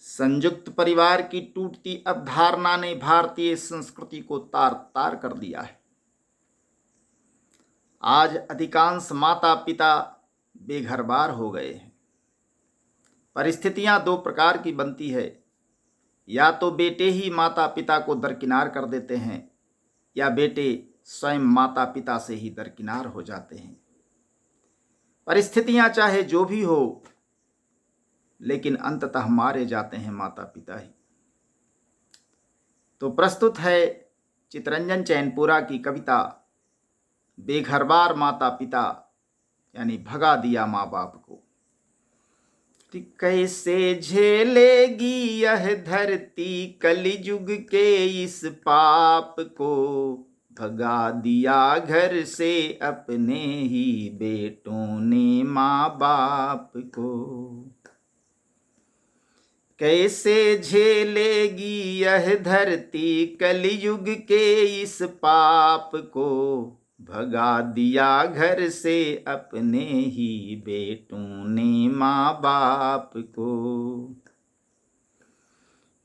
संयुक्त परिवार की टूटती अवधारणा ने भारतीय संस्कृति को तार तार कर दिया है। आज अधिकांश माता पिता बेघरबार हो गए हैं। परिस्थितियां दो प्रकार की बनती है, या तो बेटे ही माता पिता को दरकिनार कर देते हैं या बेटे स्वयं माता पिता से ही दरकिनार हो जाते हैं। परिस्थितियां चाहे जो भी हो, लेकिन अंततः मारे जाते हैं माता पिता ही। तो प्रस्तुत है चितरंजन चैनपुरा की कविता बेघरबार माता पिता, यानी भगा दिया माँ बाप को। कैसे झेलेगी यह धरती कलियुग के इस पाप को, भगा दिया घर से अपने ही बेटों ने माँ बाप को। कैसे झेलेगी यह धरती कलियुग के इस पाप को, भगा दिया घर से अपने ही बेटों ने माँ बाप को।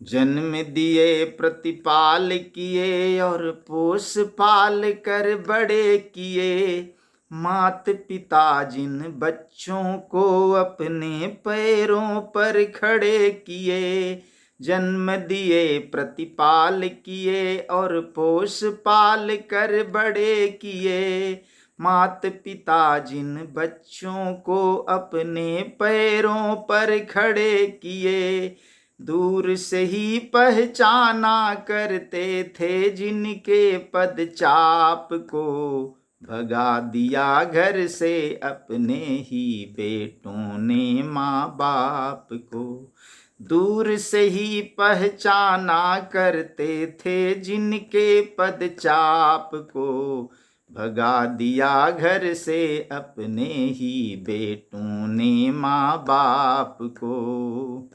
जन्म दिए प्रतिपाल किए और पोष पाल कर बड़े किए, मात पिता जिन बच्चों को अपने पैरों पर खड़े किए। जन्म दिए प्रतिपाल किए और पोष पाल कर बड़े किए, मात पिता जिन बच्चों को अपने पैरों पर खड़े किए। दूर से ही पहचाना करते थे जिनके पदचाप को, भगा दिया घर से अपने ही बेटों ने माँ बाप को। दूर से ही पहचाना करते थे जिनके पदचाप को, भगा दिया घर से अपने ही बेटों ने माँ बाप को।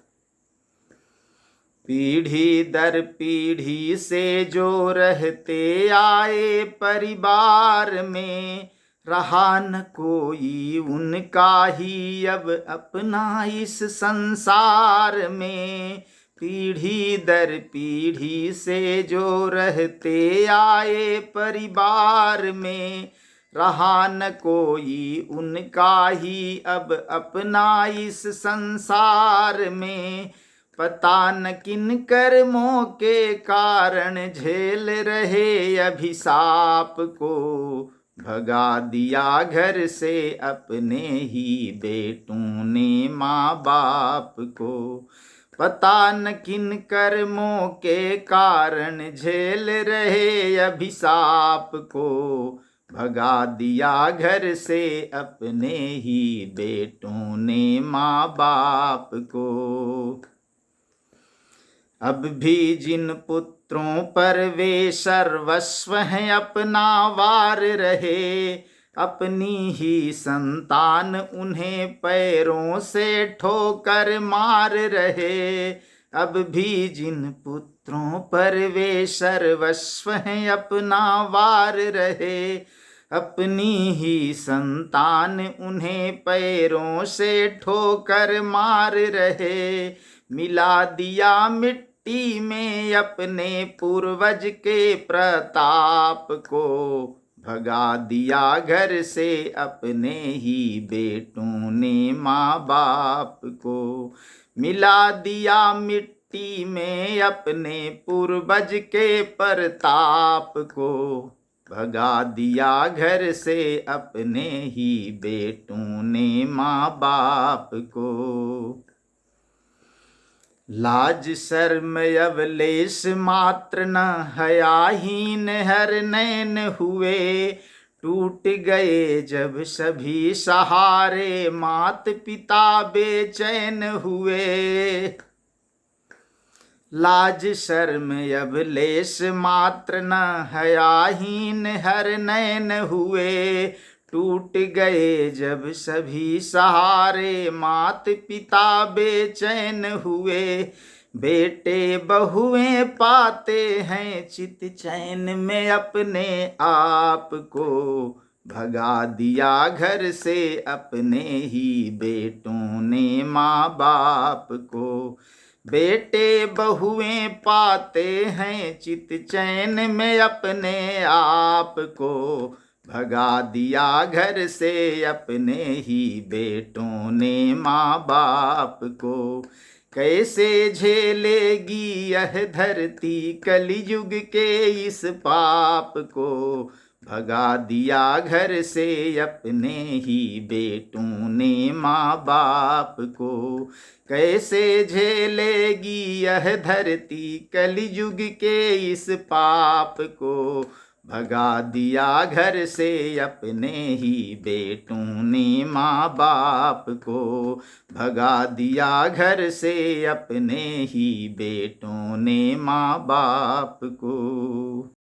पीढ़ी दर पीढ़ी से जो रहते आए परिवार में, रहा न कोई उनका ही अब अपना इस संसार में। पीढ़ी दर पीढ़ी से जो रहते आए परिवार में, रहा न कोई उनका ही अब अपना इस संसार में। पता न किन कर्मों के कारण झेल रहे अभिशाप को, भगा दिया घर से अपने ही बेटों ने माँ बाप को। पता न किन कर्मों के कारण झेल रहे अभिशाप को, भगा दिया घर से अपने ही बेटों ने माँ बाप को। अब भी जिन पुत्रों पर वे सर्वस्व हैं अपना वार रहे, अपनी ही संतान उन्हें पैरों से ठोकर मार रहे। अब भी जिन पुत्रों पर वे सर्वस्व हैं अपना वार रहे, अपनी ही संतान उन्हें पैरों से ठोकर मार रहे। मिला दिया मिट्टी में अपने पूर्वज के प्रताप को, भगा दिया घर से अपने ही बेटों ने माँ बाप को। मिला दिया मिट्टी में अपने पूर्वज के प्रताप को, भगा दिया घर से अपने ही बेटों ने माँ बाप को। लाज शर्म अवलेश मात्र न हयाहीन हर नैन हुए, टूट गए जब सभी सहारे मात पिता बेचैन हुए। लाज शर्म अवलेश मात्र न हयाहीन हर नैन हुए, टूट गए जब सभी सहारे मात पिता बेचैन हुए। बेटे बहुएं पाते हैं चित चैन में अपने आप को, भगा दिया घर से अपने ही बेटों ने माँ बाप को। बेटे बहुएं पाते हैं चित चैन में अपने आप को, भगा दिया घर से अपने ही बेटों ने माँ बाप को। कैसे झेलेगी यह धरती कलयुग के इस पाप को, भगा दिया घर से अपने ही बेटों ने माँ बाप को। कैसे झेलेगी यह धरती कलयुग के इस पाप को, भगा दिया घर से अपने ही बेटों ने माँ बाप को, भगा दिया घर से अपने ही बेटों ने माँ बाप को।